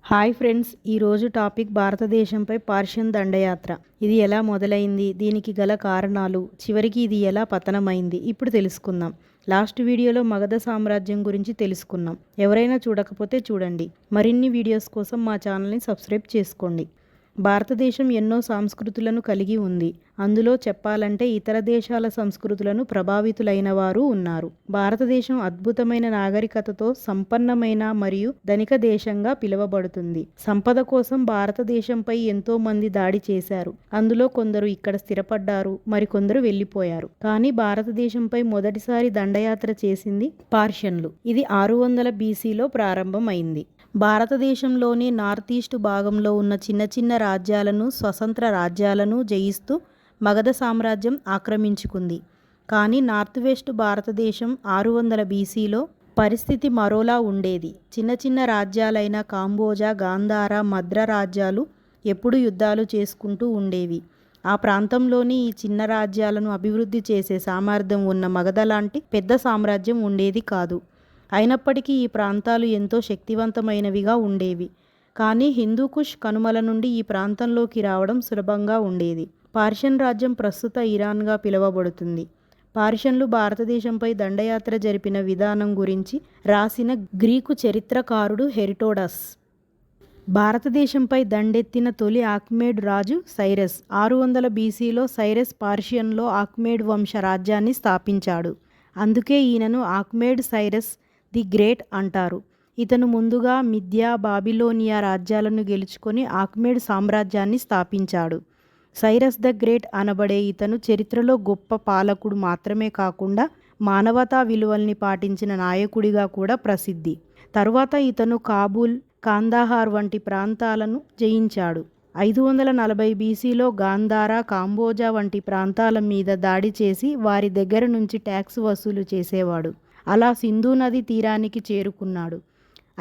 Hi friends, ఈరోజు topic భారతదేశంపై Persian దండయాత్ర. ఇది ఎలా మొదలైంది, దీనికి గల కారణాలు, చివరికి ఇది ఎలా పతనమైంది ఇప్పుడు తెలుసుకుందాం. లాస్ట్ వీడియోలో మగధ సామ్రాజ్యం గురించి తెలుసుకున్నాం. ఎవరైనా చూడకపోతే చూడండి. మరిన్ని వీడియోస్ కోసం మా ఛానల్ని సబ్స్క్రైబ్ చేసుకోండి. భారతదేశం ఎన్నో సంస్కృతులను కలిగి ఉంది. అందులో చెప్పాలంటే ఇతర దేశాల సంస్కృతులను ప్రభావితులైన వారు ఉన్నారు. భారతదేశం అద్భుతమైన నాగరికతతో సంపన్నమైన మరియు ధనిక దేశంగా పిలువబడుతుంది. సంపద కోసం భారతదేశంపై ఎంతో మంది దాడి చేశారు. అందులో కొందరు ఇక్కడ స్థిరపడ్డారు, మరికొందరు వెళ్లిపోయారు. కానీ భారతదేశంపై మొదటిసారి దండయాత్ర చేసింది పార్షియన్లు. ఇది 600 BCలో ప్రారంభమైంది. భారతదేశంలోని నార్త్ ఈస్ట్ భాగంలో ఉన్న చిన్న చిన్న రాజ్యాలను, స్వతంత్ర రాజ్యాలను జయిస్తూ మగధ సామ్రాజ్యం ఆక్రమించుకుంది. కానీ నార్త్ వెస్ట్ భారతదేశం 600 BCలో పరిస్థితి మరోలా ఉండేది. చిన్న చిన్న రాజ్యాలైన కాంబోజా, గాంధార, మద్ర రాజ్యాలు ఎప్పుడూ యుద్ధాలు చేసుకుంటూ ఉండేవి. ఆ ప్రాంతంలోని ఈ చిన్న రాజ్యాలను అభివృద్ధి చేసే సామర్థ్యం ఉన్న మగధ లాంటి పెద్ద సామ్రాజ్యం ఉండేది కాదు. అయినప్పటికీ ఈ ప్రాంతాలు ఎంతో శక్తివంతమైనవిగా ఉండేవి. కానీ హిందూకుష్ కనుమల నుండి ఈ ప్రాంతంలోకి రావడం సులభంగా ఉండేది. పార్షియన్ రాజ్యం ప్రస్తుత ఇరాన్గా పిలువబడుతుంది. పార్షియన్లు భారతదేశంపై దండయాత్ర జరిపిన విధానం గురించి రాసిన గ్రీకు చరిత్రకారుడు హెరోడోటస్. భారతదేశంపై దండెత్తిన తొలి ఆఖ్మేడ్ రాజు సైరస్. 600 BCలో సైరస్ పార్షియన్లో ఆఖ్మేడ్ వంశ రాజ్యాన్ని స్థాపించాడు. అందుకే ఈయనను ఆఖ్మేడ్ సైరస్ ది గ్రేట్ అంటారు. ఇతను ముందుగా మిథ్యా, బాబిలోనియా రాజ్యాలను గెలుచుకొని ఆఖ్మేడ్ సామ్రాజ్యాన్ని స్థాపించాడు. సైరస్ ద గ్రేట్ అనబడే ఇతను చరిత్రలో గొప్ప పాలకుడు మాత్రమే కాకుండా మానవతా విలువల్ని పాటించిన నాయకుడిగా కూడా ప్రసిద్ధి. తరువాత ఇతను కాబూల్, కాందహార్ వంటి ప్రాంతాలను జయించాడు. 540 BCలో గాంధార, కాంబోజా వంటి ప్రాంతాల మీద దాడి చేసి వారి దగ్గర నుంచి ట్యాక్స్ వసూలు చేసేవాడు. అలా సింధు నది తీరానికి చేరుకున్నాడు.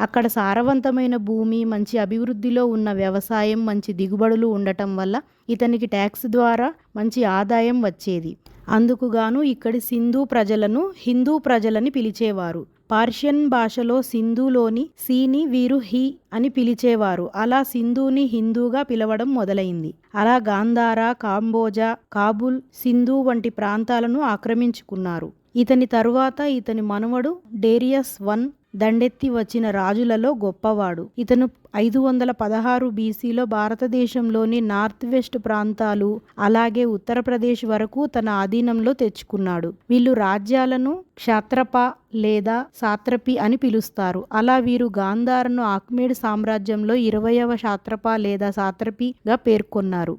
అక్కడ సారవంతమైన భూమి, మంచి అభివృద్ధిలో ఉన్న వ్యవసాయం, మంచి దిగుబడులు ఉండటం వల్ల ఇతనికి ట్యాక్స్ ద్వారా మంచి ఆదాయం వచ్చేది. అందుకుగాను ఇక్కడి సింధు ప్రజలను హిందూ ప్రజలని పిలిచేవారు. పార్షియన్ భాషలో సింధులోని సీని వీరు హి అని పిలిచేవారు. అలా సింధుని హిందూగా పిలవడం మొదలైంది. అలా గాంధార, కాంబోజా, కాబూల్, సింధు వంటి ప్రాంతాలను ఆక్రమించుకున్నారు. ఇతని తరువాత ఇతని మనుమడు డేరియస్ I దండెత్తి వచ్చిన రాజులలో గొప్పవాడు. ఇతను 516 BCలో భారతదేశంలోని నార్త్ వెస్ట్ ప్రాంతాలు, అలాగే ఉత్తరప్రదేశ్ వరకు తన ఆధీనంలో తెచ్చుకున్నాడు. వీళ్ళు రాజ్యాలను క్షాత్రప లేదా సాత్రపి అని పిలుస్తారు. అలా వీరు గాంధారను ఆఖ్మేడ్ సామ్రాజ్యంలో 20వ క్షాత్రప లేదా సాత్రపిగా పేర్కొన్నారు.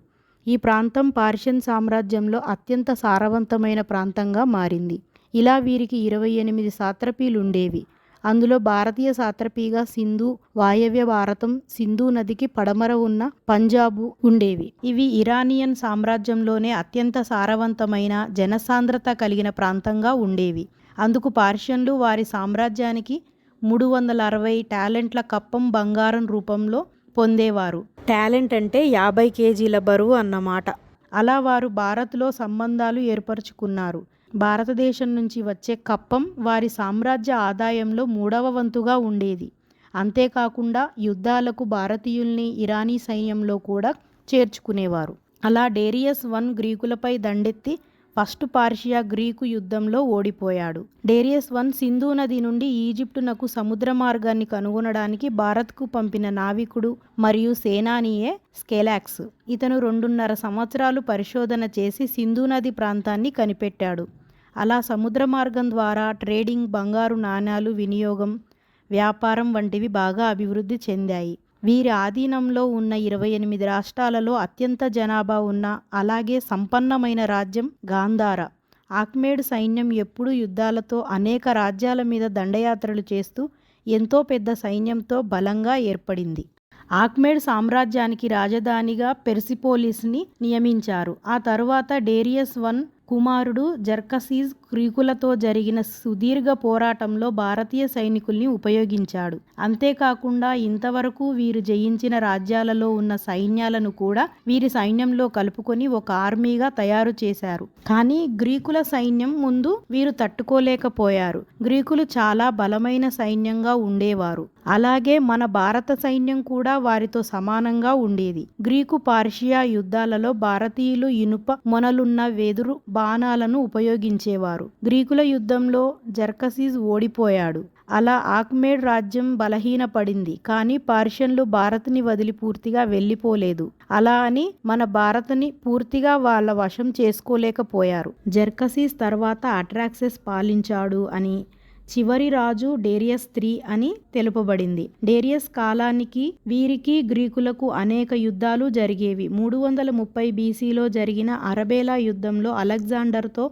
ఈ ప్రాంతం పార్షియన్ సామ్రాజ్యంలో అత్యంత సారవంతమైన ప్రాంతంగా మారింది. ఇలా వీరికి 28 సాత్రపీలుండేవి. అందులో భారతీయ సాత్రపీగా సింధు, వాయవ్య భారతం, సింధు నదికి పడమర ఉన్న పంజాబు ఉండేవి. ఇవి ఇరానియన్ సామ్రాజ్యంలోనే అత్యంత సారవంతమైన, జనసాంద్రత కలిగిన ప్రాంతంగా ఉండేవి. అందుకు పార్షియన్లు వారి సామ్రాజ్యానికి 360 టాలెంట్ల కప్పం బంగారం రూపంలో పొందేవారు. టాలెంట్ అంటే 50 kgల బరువు అన్నమాట. అలా వారు భారత్లో సంబంధాలు ఏర్పరచుకున్నారు. భారతదేశం నుంచి వచ్చే కప్పం వారి సామ్రాజ్య ఆదాయంలో 3వ వంతుగా ఉండేది. అంతేకాకుండా యుద్ధాలకు భారతీయుల్ని ఇరానీ సైన్యంలో కూడా చేర్చుకునేవారు. అలా డేరియస్ I గ్రీకులపై దండెత్తి ఫస్ట్ పార్షియా గ్రీకు యుద్ధంలో ఓడిపోయాడు. డేరియస్ I సింధు నది నుండి ఈజిప్టునకు సముద్ర మార్గాన్ని కనుగొనడానికి భారత్కు పంపిన నావికుడు మరియు సేనానియే స్కెలాక్స్. ఇతను 2.5 సంవత్సరాలు పరిశోధన చేసి సింధు నది ప్రాంతాన్ని కనిపెట్టాడు. అలా సముద్ర మార్గం ద్వారా ట్రేడింగ్, బంగారు నాణాలు వినియోగం, వ్యాపారం వంటివి బాగా అభివృద్ధి చెందాయి. వీరి ఆధీనంలో ఉన్న 28 రాష్ట్రాలలో అత్యంత జనాభా ఉన్న, అలాగే సంపన్నమైన రాజ్యం గాంధార. ఆఖ్మేడ్ సైన్యం ఎప్పుడూ యుద్ధాలతో అనేక రాజ్యాల మీద దండయాత్రలు చేస్తూ ఎంతో పెద్ద సైన్యంతో బలంగా ఏర్పడింది. ఆఖ్మేడ్ సామ్రాజ్యానికి రాజధానిగా పెర్సిపోలిస్ని నియమించారు. ఆ తరువాత డేరియస్ I కుమారుడు జర్కసీస్ గ్రీకులతో జరిగిన సుదీర్ఘ పోరాటంలో భారతీయ సైనికుల్ని ఉపయోగించాడు. అంతేకాకుండా ఇంతవరకు వీరు జయించిన రాజ్యాలలో ఉన్న సైన్యాలను కూడా వీరి సైన్యంలో కలుపుకొని ఒక ఆర్మీగా తయారు చేశారు. కానీ గ్రీకుల సైన్యం ముందు వీరు తట్టుకోలేకపోయారు. గ్రీకులు చాలా బలమైన సైన్యంగా ఉండేవారు. అలాగే మన భారత సైన్యం కూడా వారితో సమానంగా ఉండేది. గ్రీకు పార్షియా యుద్ధాలలో భారతీయులు ఇనుప మొనలున్న వెదురు బాణాలను ఉపయోగించేవారు. గ్రీకుల యుద్ధంలో జర్కసీస్ ఓడిపోయాడు. అలా ఆక్మేడ్ రాజ్యం బలహీనపడింది. కానీ పార్షియన్లు భారత్ని వదిలి పూర్తిగా వెళ్ళిపోలేదు. అలా అని మన భారత్ని పూర్తిగా వాళ్ళ వశం చేసుకోలేకపోయారు. జర్కసీస్ తర్వాత అట్రాక్సెస్ పాలించాడు అని, చివరి రాజు డేరియస్ III అని తెలుపబడింది. డేరియస్ కాలానికి వీరికి గ్రీకులకు అనేక యుద్ధాలు జరిగేవి. 330 BCలో జరిగిన అరబేలా యుద్ధంలో అలెగ్జాండర్తో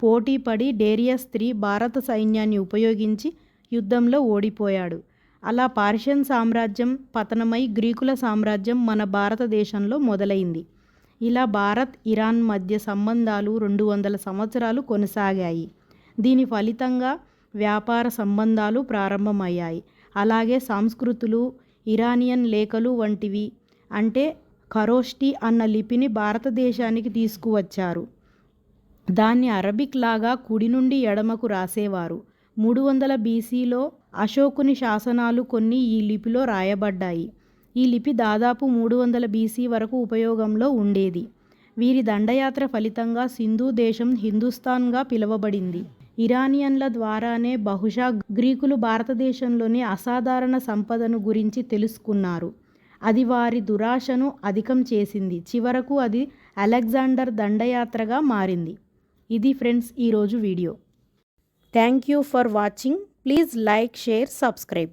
పోటీ పడి డేరియస్ III భారత సైన్యాన్ని ఉపయోగించి యుద్ధంలో ఓడిపోయాడు. అలా పార్షియన్ సామ్రాజ్యం పతనమై గ్రీకుల సామ్రాజ్యం మన భారతదేశంలో మొదలైంది. ఇలా భారత్ ఇరాన్ మధ్య సంబంధాలు 200 సంవత్సరాలు కొనసాగాయి. దీని ఫలితంగా వ్యాపార సంబంధాలు ప్రారంభమయ్యాయి. అలాగే సంస్కృతులు, ఇరానియన్ లేఖలు వంటివి, అంటే ఖరోష్టి అన్న లిపిని భారతదేశానికి తీసుకువచ్చారు. దాన్ని అరబిక్ లాగా కుడి నుండి ఎడమకు రాసేవారు. 300 BCలో అశోకుని శాసనాలు కొన్ని ఈ లిపిలో రాయబడ్డాయి. ఈ లిపి దాదాపు 300 BC వరకు ఉపయోగంలో ఉండేది. వీరి దండయాత్ర ఫలితంగా సింధు దేశం హిందుస్థాన్గా పిలువబడింది. ఇరానియన్ల ద్వారానే బహుశా గ్రీకులు భారతదేశంలోని అసాధారణ సంపదను గురించి తెలుసుకున్నారు. అది వారి దురాశను అధికం చేసింది. చివరకు అది అలెగ్జాండర్ దండయాత్రగా మారింది. ఇది ఫ్రెండ్స్ ఈరోజు video. Thank you for watching. Please like, share, subscribe.